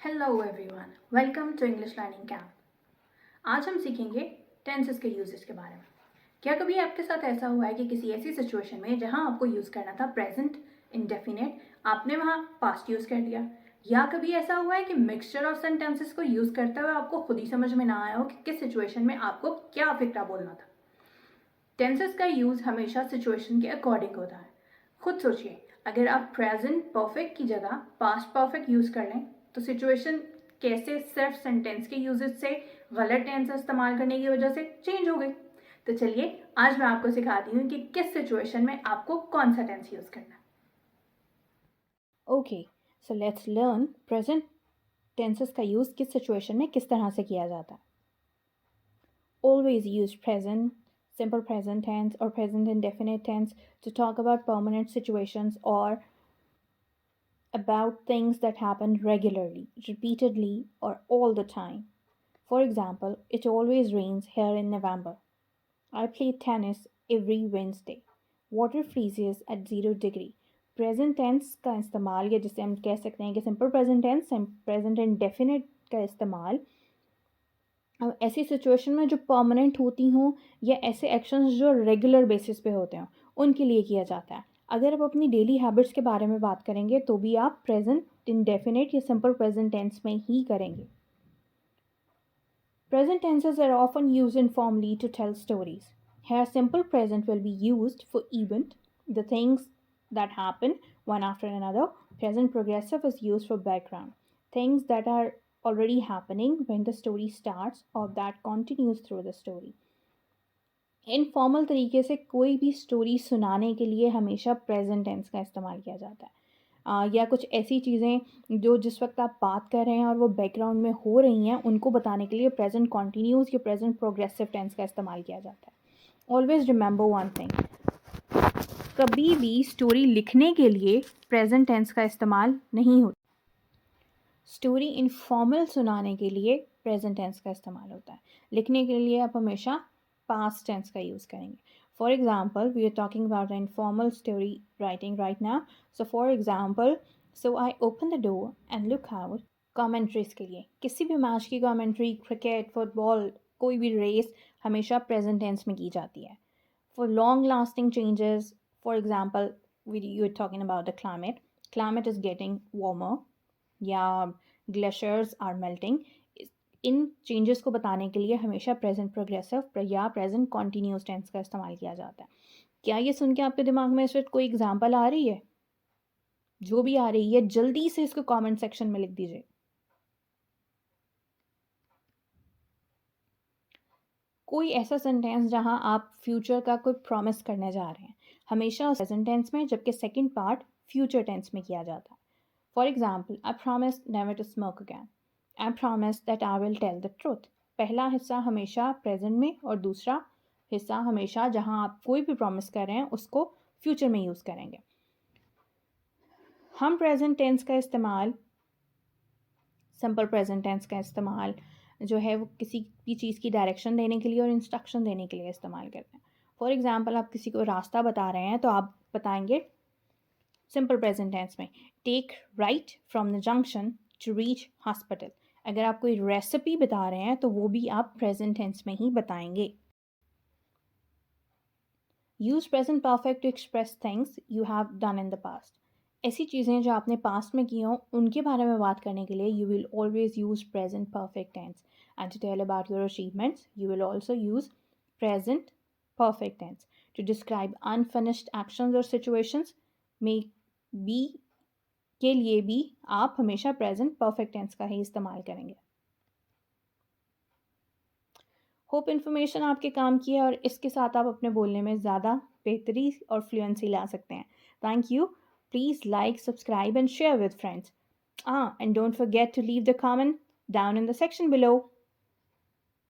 Hello everyone, welcome to English learning camp. आज हम सीखेंगे टेंसेस के यूजेस के बारे में। क्या कभी आपके साथ ऐसा हुआ है कि किसी ऐसी सिचुएशन में जहां आपको यूज़ करना था प्रेजेंट इंडेफिनिट, आपने वहां पास्ट यूज़ कर दिया? या कभी ऐसा हुआ है कि मिक्सचर ऑफ सेंटेंसेस को यूज़ करते हुए आपको खुद ही समझ में ना आया हो कि किस सिचुएशन में आपको क्या फिक्रा बोलना था? टेंसेस का यूज़ हमेशा सिचुएशन के अकॉर्डिंग होता है। खुद सोचिए, अगर आप प्रेजेंट परफेक्ट की जगह पास्ट परफेक्ट यूज़ कर लें तो सिचुएशन कैसे सिर्फ सेंटेंस के यूजेस से गलत टेंस इस्तेमाल करने की वजह से चेंज हो गई। तो चलिए आज मैं आपको सिखाती हूँ कि किस सिचुएशन में आपको कौन सा टेंस यूज़ करना है। Okay, so let's learn present tenses का यूज़ किस सिचुएशन में किस तरह से किया जाता है. Always use present, simple present tense or present indefinite tense to talk about permanent situations or about things that happen regularly, repeatedly, or all the time. For example, it always rains here in November. I play tennis every Wednesday. Water freezes at 0 degree. Present tense का इस्तेमाल या जिसे हम कह सकते हैं कि simple present tense, present indefinite का इस्तेमाल ऐसी सिचुएशन में जो परमानेंट होती हों या ऐसे एक्शंस जो रेगुलर बेसिस पे होते हों उनके लिए किया जाता है. अगर आप अपनी डेली हैबिट्स के बारे में बात करेंगे तो भी आप प्रेजेंट इंडेफिनिट या सिंपल प्रेजेंट टेंस में ही करेंगे. Present tenses are often used informally to tell stories. Here, simple present will be used for event, the things that happen one after another. Present progressive is used for background, things that are already happening when the story starts or that continues through the story. Informal तरीके से कोई भी story सुनाने के लिए हमेशा present tense का इस्तेमाल किया जाता है. या कुछ ऐसी चीज़ें जो जिस वक्त आप बात कर रहे हैं और वो बैकग्राउंड में हो रही हैं उनको बताने के लिए प्रेजेंट कॉन्टीन्यूस या प्रेजेंट प्रोग्रेसिव टेंस का इस्तेमाल किया जाता है. ऑलवेज रिमेंबर वन थिंग, कभी भी स्टोरी लिखने के लिए प्रेजेंट टेंस का इस्तेमाल नहीं होता. स्टोरी इनफॉर्मल सुनाने के लिए प्रेजेंट टेंस का इस्तेमाल होता है. लिखने के लिए आप हमेशा पास्ट टेंस का यूज़ करेंगे. For example, we are talking about an informal story writing right now. So for example, so I open the door and look out. Commentaries के लिए किसी भी मैच की कॉमेंट्री, क्रिकेट, फुटबॉल, कोई भी race हमेशा प्रेजेंट टेंस में की जाती है. For long lasting changes, for example, you're talking about the climate is getting warmer या ग्लेशियर्स आर मेल्टिंग. इन चेंजेस को बताने के लिए हमेशा प्रेजेंट प्रोग्रेसिव या प्रेजेंट कॉन्टीन्यूस टेंस का इस्तेमाल किया जाता है. क्या ये सुन के आपके दिमाग में इस वक्त कोई एग्जाम्पल आ रही है? जो भी आ रही है जल्दी से इसको कमेंट सेक्शन में लिख दीजिए. कोई ऐसा सेंटेंस जहां आप फ्यूचर का कोई प्रॉमिस करने जा रहे हैं, हमेशा प्रेजेंट टेंस में, जबकि सेकंड पार्ट फ्यूचर टेंस में किया जाता है. For example, I promise never to smoke again. I promise that I will tell the truth. पहला हिस्सा हमेशा प्रेजेंट में और दूसरा हिस्सा हमेशा जहां आप कोई भी प्रॉमिस कर रहे हैं उसको फ्यूचर में यूज़ करेंगे. हम प्रेजेंट टेंस का इस्तेमाल, सिंपल प्रेजेंट टेंस का इस्तेमाल जो है वो किसी भी चीज़ की डायरेक्शन देने के लिए और इंस्ट्रक्शन देने के लिए इस्तेमाल करते हैं. फॉर एग्जाम्पल, आप किसी को रास्ता बता रहे हैं तो आप बताएंगे सिंपल प्रेजेंट टेंस में, take right from the junction to reach hospital. अगर आप कोई रेसिपी बता रहे हैं तो वो भी आप प्रेजेंट टेंस में ही बताएंगे. Use present perfect to express things you have done in the past. ऐसी चीज़ें जो आपने पास्ट में की हों उनके बारे में बात करने के लिए you will always use present perfect tense. And to tell about your achievements you will also use present perfect tense. To describe unfinished actions और सिचुएशंस में बी के लिए भी आप हमेशा प्रेजेंट परफेक्ट टेंस का ही इस्तेमाल करेंगे. होप इन्फॉर्मेशन आपके काम की है और इसके साथ आप अपने बोलने में ज़्यादा बेहतरी और फ्लुएंसी ला सकते हैं. Thank you. Please like, subscribe, and share with friends. And don't forget to leave the comment down in the section below.